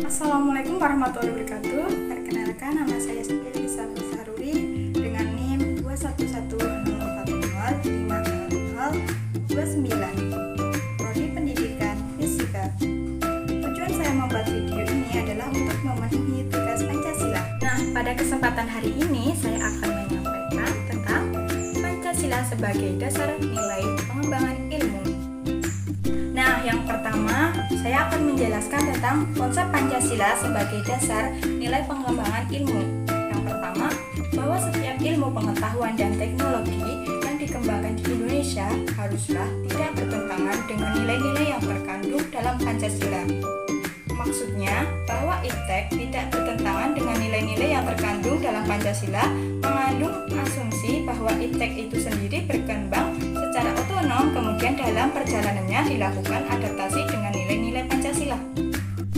Assalamualaikum warahmatullahi wabarakatuh. Perkenalkan, nama saya Elisa Saruri dengan NIM 21104050029, Prodi Pendidikan Fisika. Tujuan saya membuat video ini adalah untuk memenuhi tugas Pancasila. Nah, pada kesempatan hari ini saya akan menyampaikan tentang Pancasila sebagai dasar nilai pengembangan ilmu. Nah, yang pertama, saya akan menjelaskan tentang konsep Pancasila sebagai dasar nilai pengembangan ilmu. Yang pertama, bahwa setiap ilmu pengetahuan dan teknologi yang dikembangkan di Indonesia haruslah tidak bertentangan dengan nilai-nilai yang terkandung dalam Pancasila. Maksudnya, bahwa iptek tidak bertentangan dengan nilai-nilai yang terkandung dalam Pancasila, mengandung asumsi bahwa iptek itu sendiri berkembang secara otonom, kemudian dalam perjalanannya dilakukan adaptasi dengan nilai-nilai Pancasila.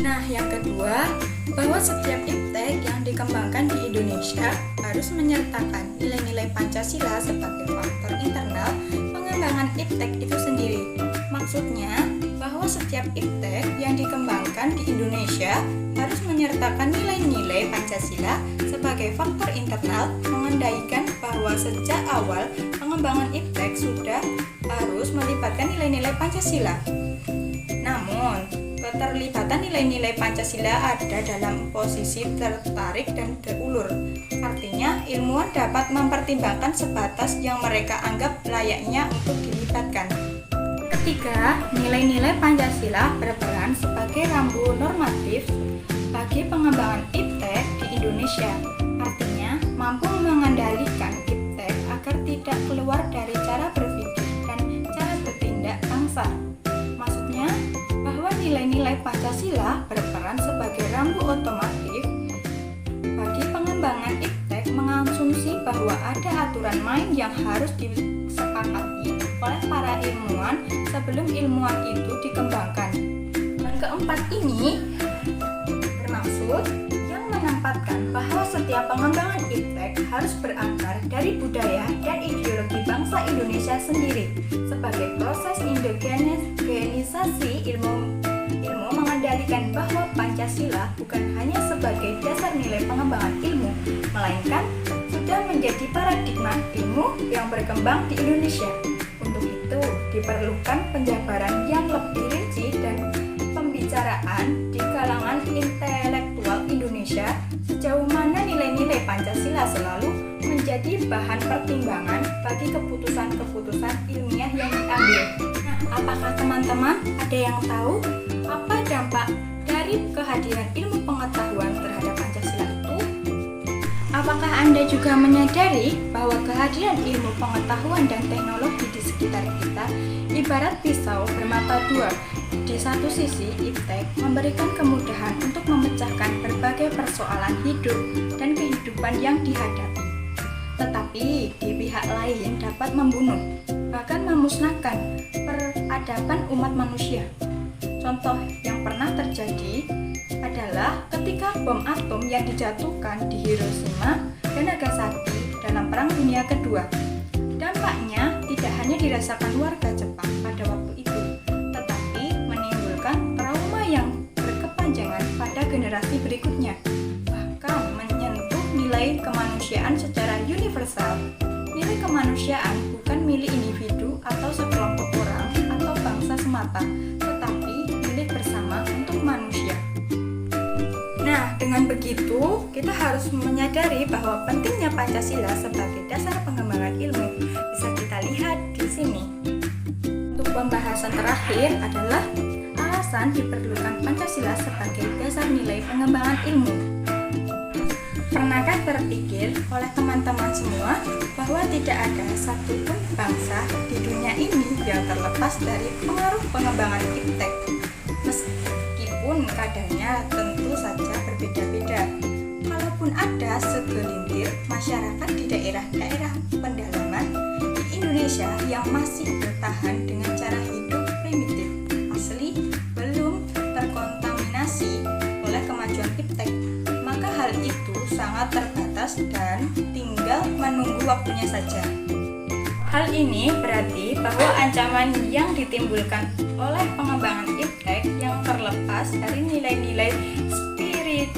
Nah, yang kedua, bahwa setiap iptek yang dikembangkan di Indonesia harus menyertakan nilai-nilai Pancasila sebagai faktor internal pengembangan iptek itu sendiri. Maksudnya, bahwa setiap iptek yang dikembangkan di Indonesia harus menyertakan nilai-nilai Pancasila sebagai faktor internal, mengendalikan bahwa sejak awal pengembangan iptek sudah harus melibatkan nilai-nilai Pancasila. Namun, keterlibatan nilai-nilai Pancasila ada dalam posisi tertarik dan terulur. Artinya, ilmuwan dapat mempertimbangkan sebatas yang mereka anggap layaknya untuk dilibatkan. Ketiga, nilai-nilai Pancasila berperan sebagai rambu normatif bagi pengembangan iptek di Indonesia. Artinya, mampu mengendalikan iptek agar tidak keluar dari cara berpikir dan cara bertindak bangsa. Maksudnya, bahwa nilai-nilai Pancasila berperan sebagai rambu otomatis bagi pengembangan iptek, mengasumsi bahwa ada aturan main yang harus disepakati oleh para ilmuwan sebelum ilmuwan itu dikembangkan. Dan keempat ini bermaksud yang menempatkan bahwa setiap pengembangan iptek harus berakar dari budaya dan ideologi bangsa Indonesia sendiri sebagai proses indigenisasi ilmu mengendalikan bahwa Pancasila bukan hanya sebagai dasar nilai pengembangan ilmu, melainkan sudah menjadi paradigma ilmu yang berkembang di Indonesia. Untuk itu, diperlukan penjabaran yang lebih rinci dan pembicaraan di kalangan intelektual Indonesia sejauh mana nilai-nilai Pancasila selalu menjadi bahan pertimbangan bagi keputusan-keputusan ilmiah yang diambil. Nah, apakah teman-teman ada yang tahu apa dampak dari kehadiran ilmu pengetahuan terhadap Pancasila itu? Apakah Anda juga menyadari bahwa kehadiran ilmu pengetahuan dan teknologi di sekitar kita ibarat pisau bermata dua? Di satu sisi, iptek memberikan kemudahan untuk memecahkan berbagai persoalan hidup dan kehidupan yang dihadapi. Tetapi di pihak lain dapat membunuh, bahkan memusnahkan peradaban umat manusia. Contoh yang pernah terjadi adalah ketika bom atom yang dijatuhkan di Hiroshima dan Nagasaki dalam Perang Dunia Kedua. Dampaknya tidak hanya dirasakan warga Jepang pada waktu itu, tetapi menimbulkan trauma yang berkepanjangan pada generasi berikutnya, bahkan menyentuh nilai kemanusiaan secara universal. Nilai kemanusiaan bukan milik individu atau sekelompok orang atau bangsa semata, tetapi milik bersama untuk manusia. Nah, dengan begitu, kita harus menyadari bahwa pentingnya Pancasila sebagai dasar pengembangan ilmu. Bisa kita lihat di sini. Untuk pembahasan terakhir adalah alasan diperlukan Pancasila sebagai dasar nilai pengembangan ilmu. Pernahkah terpikir oleh teman-teman semua bahwa tidak ada satupun bangsa di dunia ini yang terlepas dari pengaruh pengembangan iptek? Meskipun kadarnya tentu saja berbeda-beda. Kalaupun ada segelintir masyarakat di daerah-daerah pedalaman di Indonesia yang masih bertahan dengan cara hidup primitif, asli, belum terkontaminasi oleh kemajuan iptek, maka hal itu sangat terbatas dan tinggal menunggu waktunya saja. Hal ini berarti bahwa ancaman yang ditimbulkan oleh pengembangan iptek yang terlepas dari nilai-nilai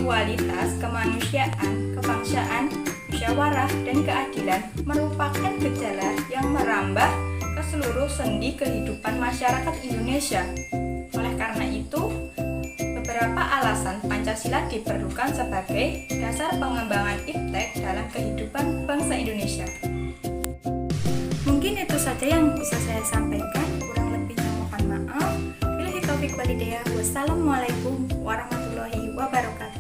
mutualitas, kemanusiaan, kebangsaan, musyawarah, dan keadilan merupakan gejala yang merambah ke seluruh sendi kehidupan masyarakat Indonesia. Oleh karena itu, beberapa alasan Pancasila diperlukan sebagai dasar pengembangan iptek dalam kehidupan bangsa Indonesia. Mungkin itu saja yang bisa saya sampaikan, kurang lebihnya mohon maaf. Wassalamualaikum warahmatullahi wabarakatuh.